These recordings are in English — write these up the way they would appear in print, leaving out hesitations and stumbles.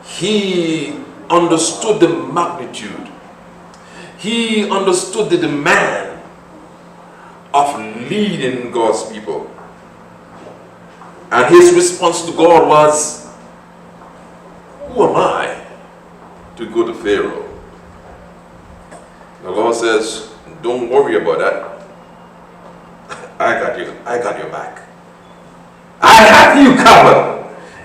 he understood the magnitude. He understood the demand of leading God's people. And his response to God was, who am I to go to Pharaoh? The Lord says, don't worry about that. I got you. I got your back. I have you covered.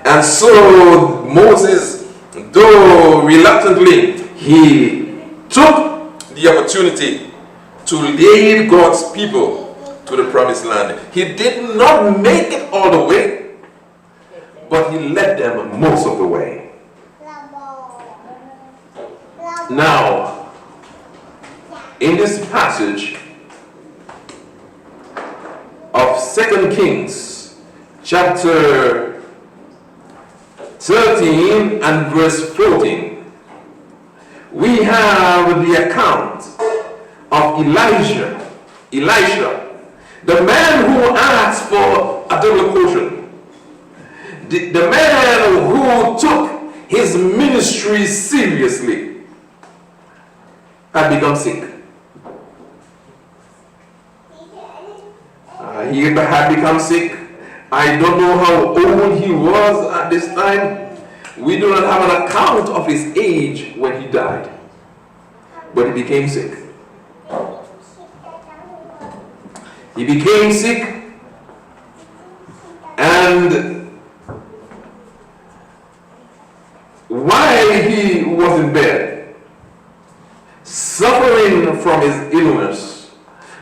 And so Moses, though reluctantly, he took the opportunity to lead God's people to the promised land. He did not make it all the way, but he led them most of the way. Now, in this passage of 2 Kings, chapter 13 and verse 14, we have the account of Elisha, the man who asked for a double portion, the man who took his ministry seriously, had become sick. He had become sick. I don't know how old he was at this time. We do not have an account of his age when he died. But he became sick. He became sick, and while he was in bed, suffering from his illness,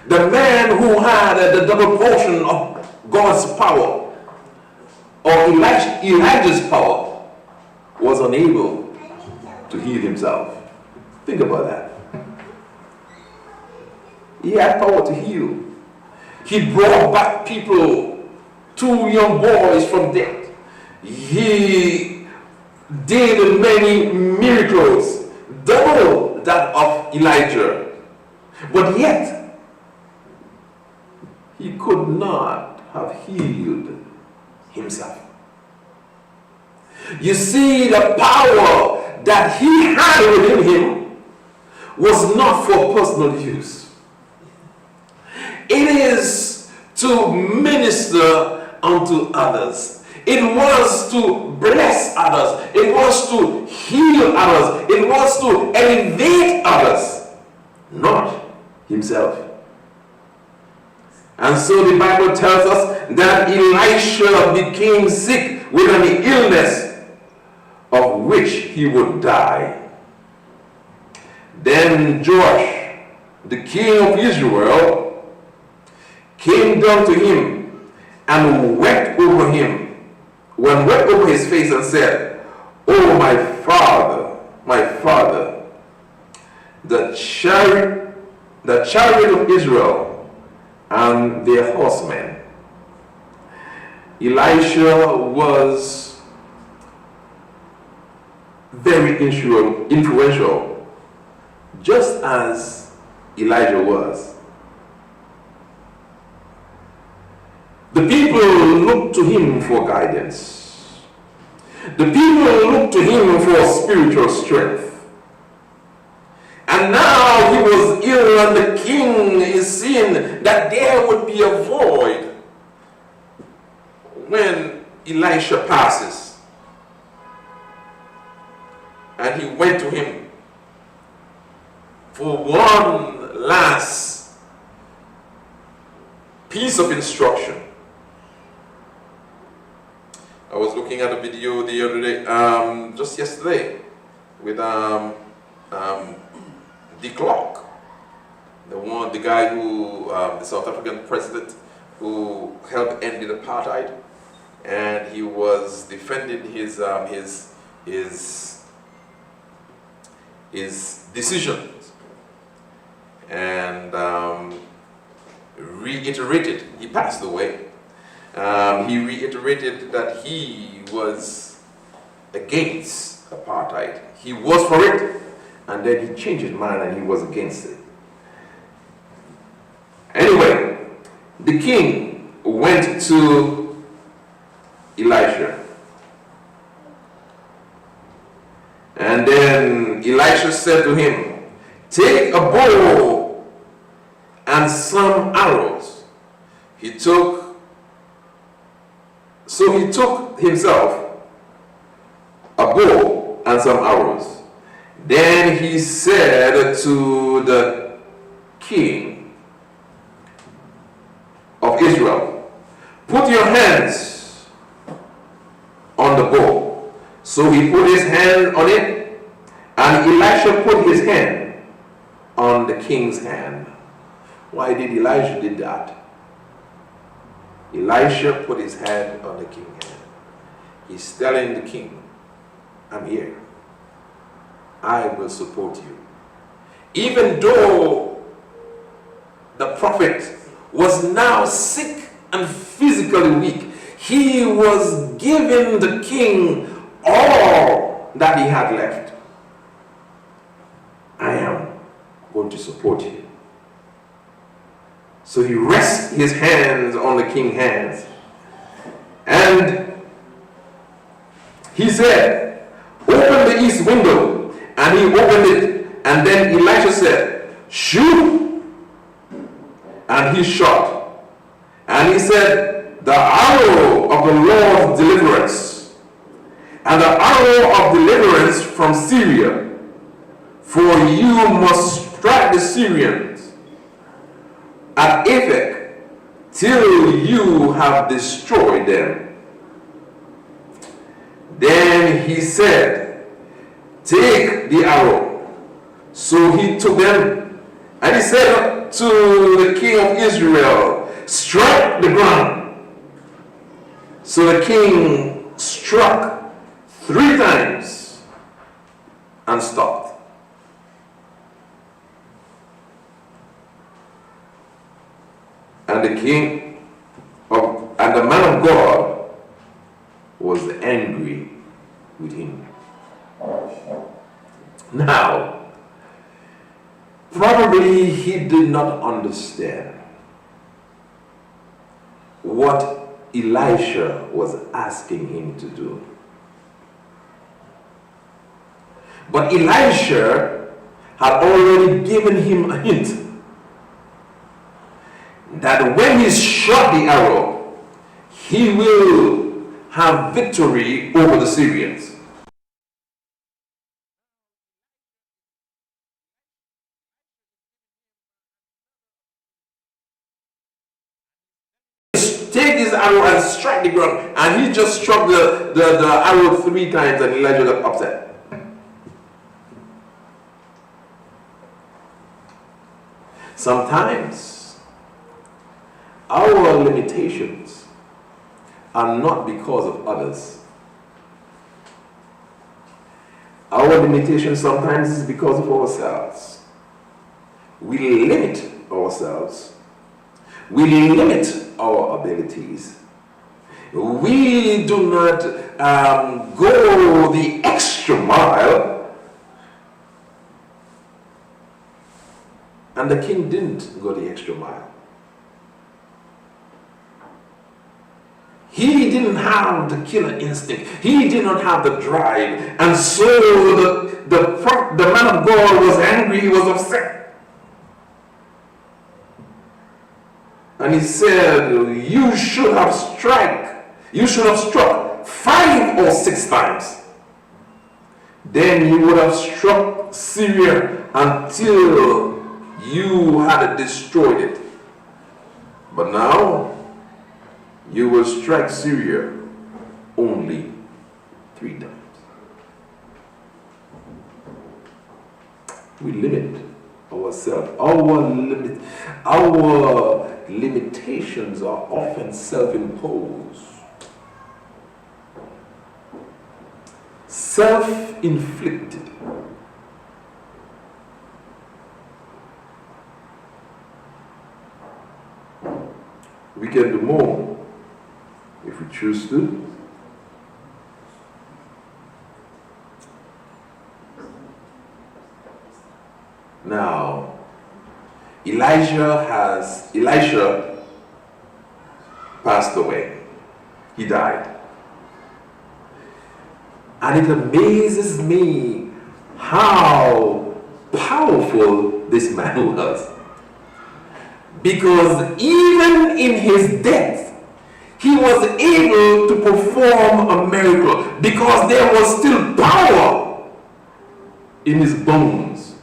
the man who had the double portion of God's power, or Elijah's power, was unable to heal himself. Think about that. He had power to heal. He brought back people, 2 young boys from death. He did many miracles, double that of Elijah. But yet, he could not have healed himself. You see, the power that he had within him was not for personal use. It is to minister unto others. It was to bless others. It was to heal others. It was to elevate others, not himself. And so the Bible tells us that Elisha became sick with an illness of which he would die. Then Joash, the king of Israel, came down to him and wept over him, wept over his face and said, "Oh, my father, the chariot of Israel and their horsemen." Elisha was very influential, just as Elijah was. The people looked to him for guidance. The people looked to him for spiritual strength. And now he was ill, and the king is seeing that there would be a void when Elisha passes. And he went to him for one last piece of instruction. I was looking at a video the other day, just yesterday, with the Clark, the guy who, the South African president who helped end the apartheid, and he was defending his decisions, and reiterated. He passed away. He reiterated that he was against apartheid. He was for it, and then he changed his mind and he was against it. Anyway, the king went to Elisha Elisha said to him, take a bow and some arrows. So he took himself a bow and some arrows. Then he said to the king of Israel, put your hands on the bow. So he put his hand on it, and Elisha put his hand on the king's hand. Why did Elisha do that? Elisha put his hand on the king's hand. He's telling the king, I'm here. I will support you. Even though the prophet was now sick and physically weak, he was giving the king all that he had left. I am going to support you. So he rests his hands on the king's hands. And he said, open the east window. And he opened it. And then Elisha said, shoot. And he shot. And he said, the arrow of the Lord's deliverance, and the arrow of deliverance from Syria, for you must strike the Syrians at Aphek till you have destroyed them. Then he said, take the arrow. So he took them, and he said to the king of Israel, strike the ground. So the king struck 3 times and stopped. And the man of God was angry with him. Now, probably he did not understand what Elisha was asking him to do. But Elisha had already given him a hint that when he shot the arrow, he will have victory over the Syrians. Take this arrow and strike the ground. And he just struck the arrow 3 times, and Elijah got upset. Sometimes our limitations are not because of others. Our limitation sometimes is because of ourselves. We limit ourselves. We limit our abilities. We do not go the extra mile. And the king didn't go the extra mile. He didn't have the killer instinct. He did not have the drive. And so the man of God was angry. He was upset. And he said, you should have struck 5 or 6 times. Then you would have struck Syria until you had destroyed it. But now, you will strike Syria only 3 times. We limit ourselves. Our limitations are often self-imposed. Self-inflicted. We can do more if we choose to. Now, Elisha passed away. He died. And it amazes me how powerful this man was. Because even in his death, he was able to perform a miracle because there was still power in his bones.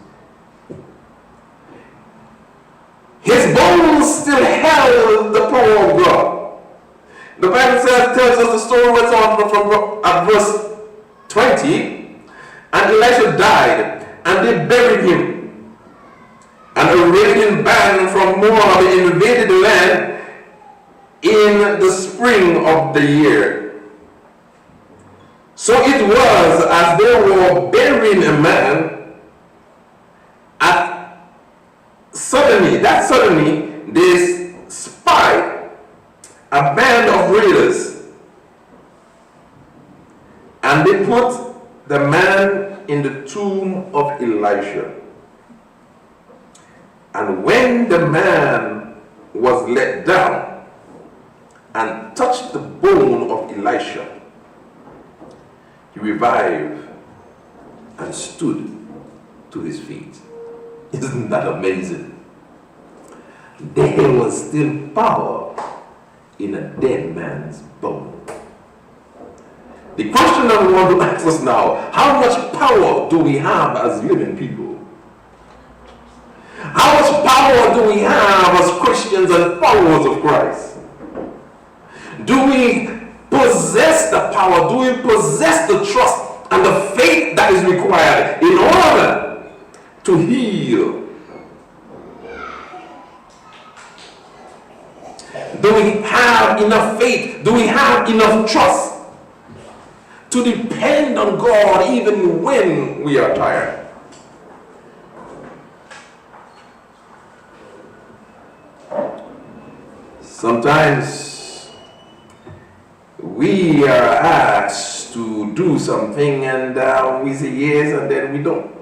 His bones still held the power of God. The Bible tells us the story went on from at verse 20, and Elisha died, and they buried him. And a raging band from Moab invaded the land in the spring of the year. So it was as they were burying a man, suddenly they spied a band of raiders, and they put the man in the tomb of Elisha. And when the man was let down and touched the bone of Elisha, he revived and stood to his feet. Isn't that amazing? There was still power in a dead man's bone. The question that we want to ask us now, how much power do we have as living people? How much power do we have as Christians and followers of Christ? Do we possess the power? Do we possess the trust and the faith that is required in order to heal? Do we have enough faith? Do we have enough trust to depend on God even when we are tired? Sometimes we are asked to do something and we say yes and then we don't.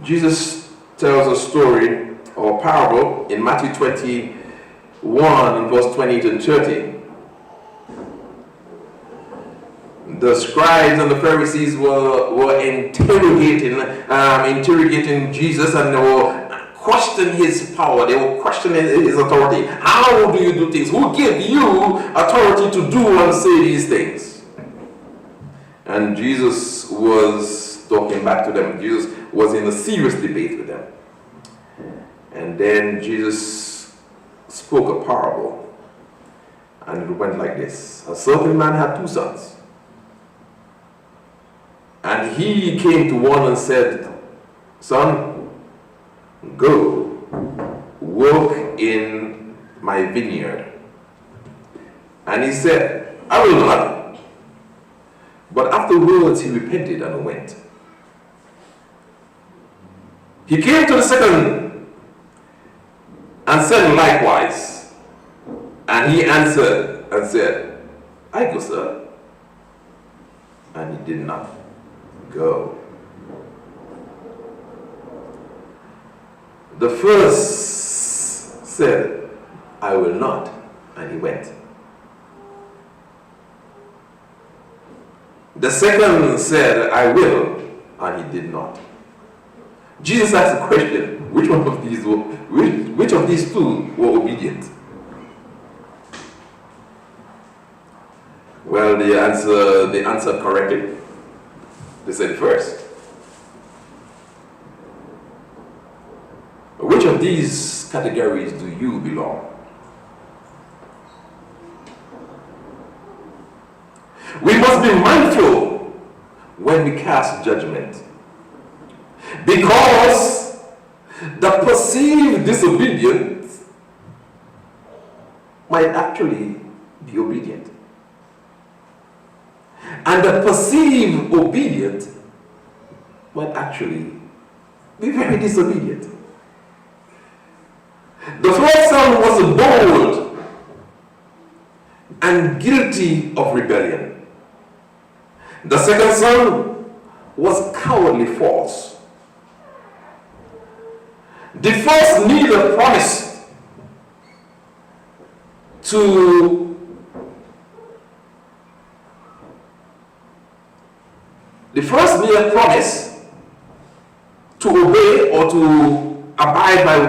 Jesus tells a story or a parable in Matthew 21 and verse 28 and 30. The scribes and the Pharisees were interrogating Jesus, and they were questioning his power. They were questioning his authority. How do you do things? Who gave you authority to do and say these things? And Jesus was talking back to them. Jesus was in a serious debate with them. And then Jesus spoke a parable. And it went like this. A certain man had 2 sons. And he came to one and said, "Son, go, work in my vineyard." And he said, "I will not." But afterwards he repented and went. He came to the second and said likewise. And he answered and said, "I go, sir." And he did not go. The first said, "I will not," and he went. The second said, "I will," and he did not. Jesus asked the question, which of these 2 were obedient? Well, they answered correctly. They said first. Which of these categories do you belong? We must be mindful when we cast judgment, because the perceived disobedience might actually be obedient, and the perceived obedient might actually be very disobedient. The first son was bold and guilty of rebellion. The second son was cowardly false. The first neither promised to to abide by